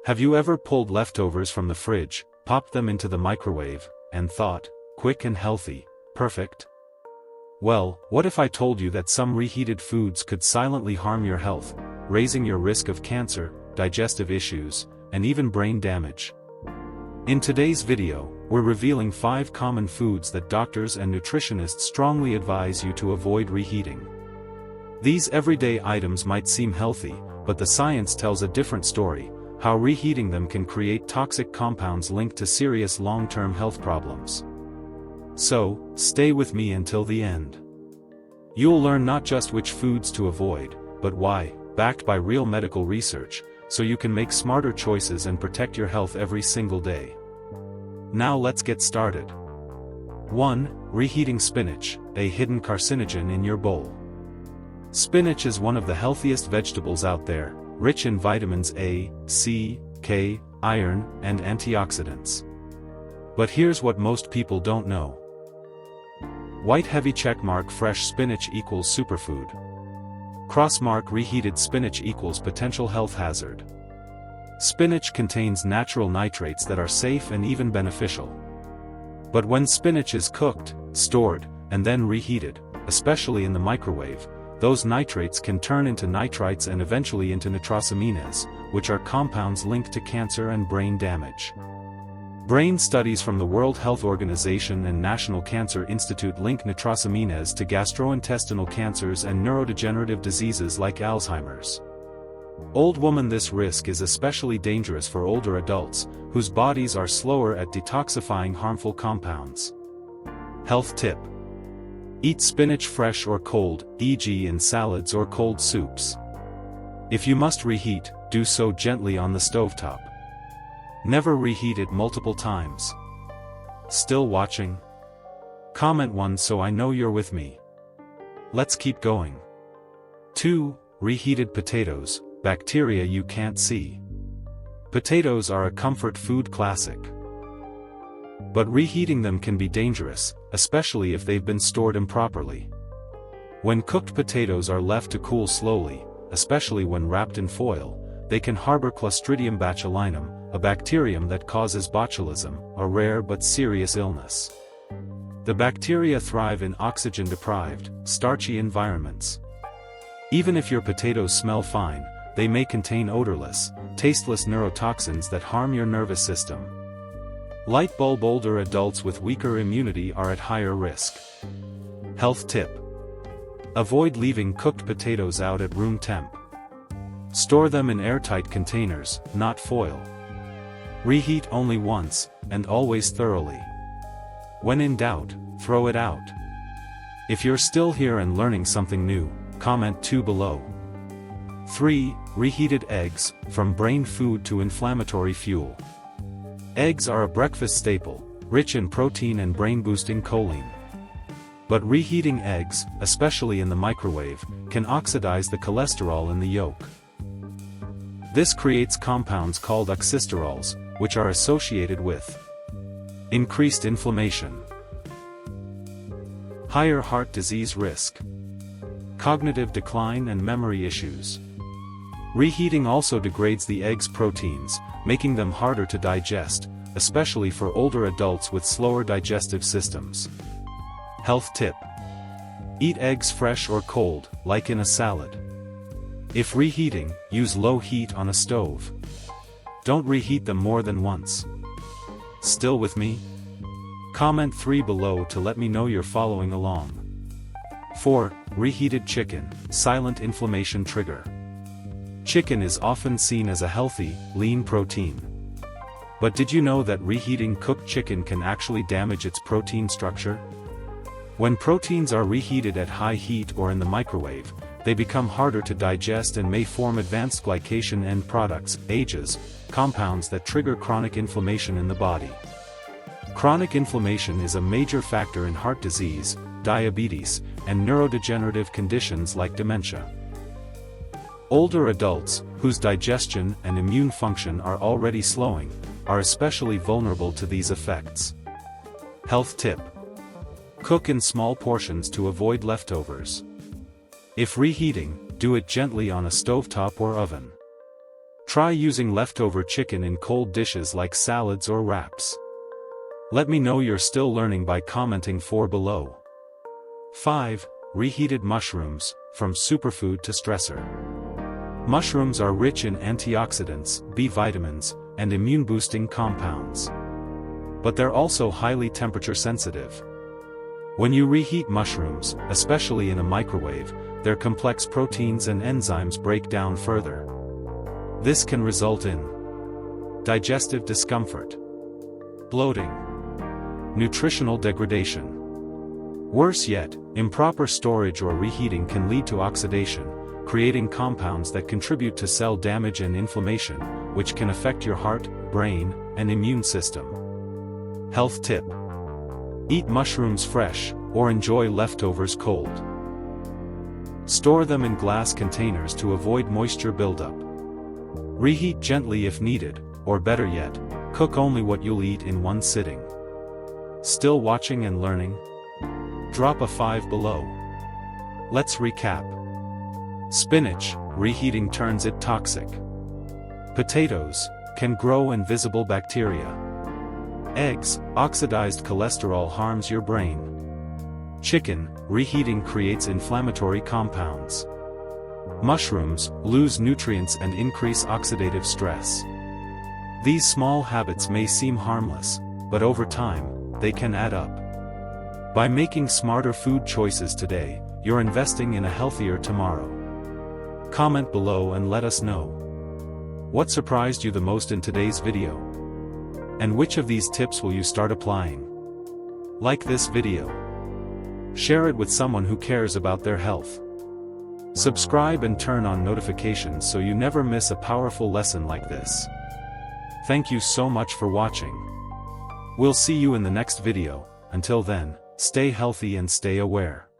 Have you ever pulled leftovers from the fridge, popped them into the microwave, and thought, quick and healthy, perfect? Well, what if I told you that some reheated foods could silently harm your health, raising your risk of cancer, digestive issues, and even brain damage? In today's video, we're revealing 5 common foods that doctors and nutritionists strongly advise you to avoid reheating. These everyday items might seem healthy, but the science tells a different story: how reheating them can create toxic compounds linked to serious long-term health problems. So, stay with me until the end. You'll learn not just which foods to avoid, but why, backed by real medical research, so you can make smarter choices and protect your health every single day. Now let's get started. 1. Reheating spinach, a hidden carcinogen in your bowl. Spinach is one of the healthiest vegetables out there, rich in vitamins A, C, K, iron, and antioxidants. But here's what most people don't know. White heavy checkmark fresh spinach equals superfood. Crossmark reheated spinach equals potential health hazard. Spinach contains natural nitrates that are safe and even beneficial. But when spinach is cooked, stored, and then reheated, especially in the microwave, those nitrates can turn into nitrites and eventually into nitrosamines, which are compounds linked to cancer and brain damage. Brain studies from the World Health Organization and National Cancer Institute link nitrosamines to gastrointestinal cancers and neurodegenerative diseases like Alzheimer's. Old woman, this risk is especially dangerous for older adults, whose bodies are slower at detoxifying harmful compounds. Health tip: eat spinach fresh or cold, e.g. in salads or cold soups. If you must reheat, do so gently on the stovetop. Never reheat it multiple times. Still watching? Comment 1 so I know you're with me. Let's keep going. 2. Reheated potatoes, bacteria you can't see. Potatoes are a comfort food classic. But reheating them can be dangerous, especially if they've been stored improperly. When cooked potatoes are left to cool slowly, especially when wrapped in foil, they can harbor Clostridium botulinum, a bacterium that causes botulism, a rare but serious illness. The bacteria thrive in oxygen-deprived, starchy environments. Even if your potatoes smell fine, they may contain odorless, tasteless neurotoxins that harm your nervous system. Light bulb: older adults with weaker immunity are at higher risk. Health tip: avoid leaving cooked potatoes out at room temp. Store them in airtight containers, not foil. Reheat only once, and always thoroughly. When in doubt, throw it out. If you're still here and learning something new, comment 2 below. 3. Reheated eggs, from brain food to inflammatory fuel. Eggs are a breakfast staple, rich in protein and brain-boosting choline. But reheating eggs, especially in the microwave, can oxidize the cholesterol in the yolk. This creates compounds called oxysterols, which are associated with increased inflammation, higher heart disease risk, cognitive decline, and memory issues. Reheating also degrades the egg's proteins, making them harder to digest, especially for older adults with slower digestive systems. Health tip: eat eggs fresh or cold, like in a salad. If reheating, use low heat on a stove. Don't reheat them more than once. Still with me? Comment 3 below to let me know you're following along. 4. Reheated chicken, silent inflammation trigger. Chicken is often seen as a healthy, lean protein. But did you know that reheating cooked chicken can actually damage its protein structure? When proteins are reheated at high heat or in the microwave, they become harder to digest and may form advanced glycation end products, AGEs, compounds that trigger chronic inflammation in the body. Chronic inflammation is a major factor in heart disease, diabetes, and neurodegenerative conditions like dementia. Older adults, whose digestion and immune function are already slowing, are especially vulnerable to these effects. Health tip: cook in small portions to avoid leftovers. If reheating, do it gently on a stovetop or oven. Try using leftover chicken in cold dishes like salads or wraps. Let me know you're still learning by commenting 4 below. 5. Reheated mushrooms, from superfood to stressor. Mushrooms are rich in antioxidants, B vitamins, and immune-boosting compounds. But they're also highly temperature-sensitive. When you reheat mushrooms, especially in a microwave, their complex proteins and enzymes break down further. This can result in digestive discomfort, bloating, nutritional degradation. Worse yet, improper storage or reheating can lead to oxidation, creating compounds that contribute to cell damage and inflammation, which can affect your heart, brain, and immune system. Health tip: eat mushrooms fresh, or enjoy leftovers cold. Store them in glass containers to avoid moisture buildup. Reheat gently if needed, or better yet, cook only what you'll eat in one sitting. Still watching and learning? Drop a 5 below. Let's recap. Spinach, reheating turns it toxic. Potatoes can grow invisible bacteria. Eggs, oxidized cholesterol harms your brain. Chicken, reheating creates inflammatory compounds. Mushrooms lose nutrients and increase oxidative stress. These small habits may seem harmless, but over time, they can add up. By making smarter food choices today, you're investing in a healthier tomorrow. Comment below and let us know. What surprised you the most in today's video? And which of these tips will you start applying? Like this video. Share it with someone who cares about their health. Subscribe and turn on notifications so you never miss a powerful lesson like this. Thank you so much for watching. We'll see you in the next video. Until then, stay healthy and stay aware.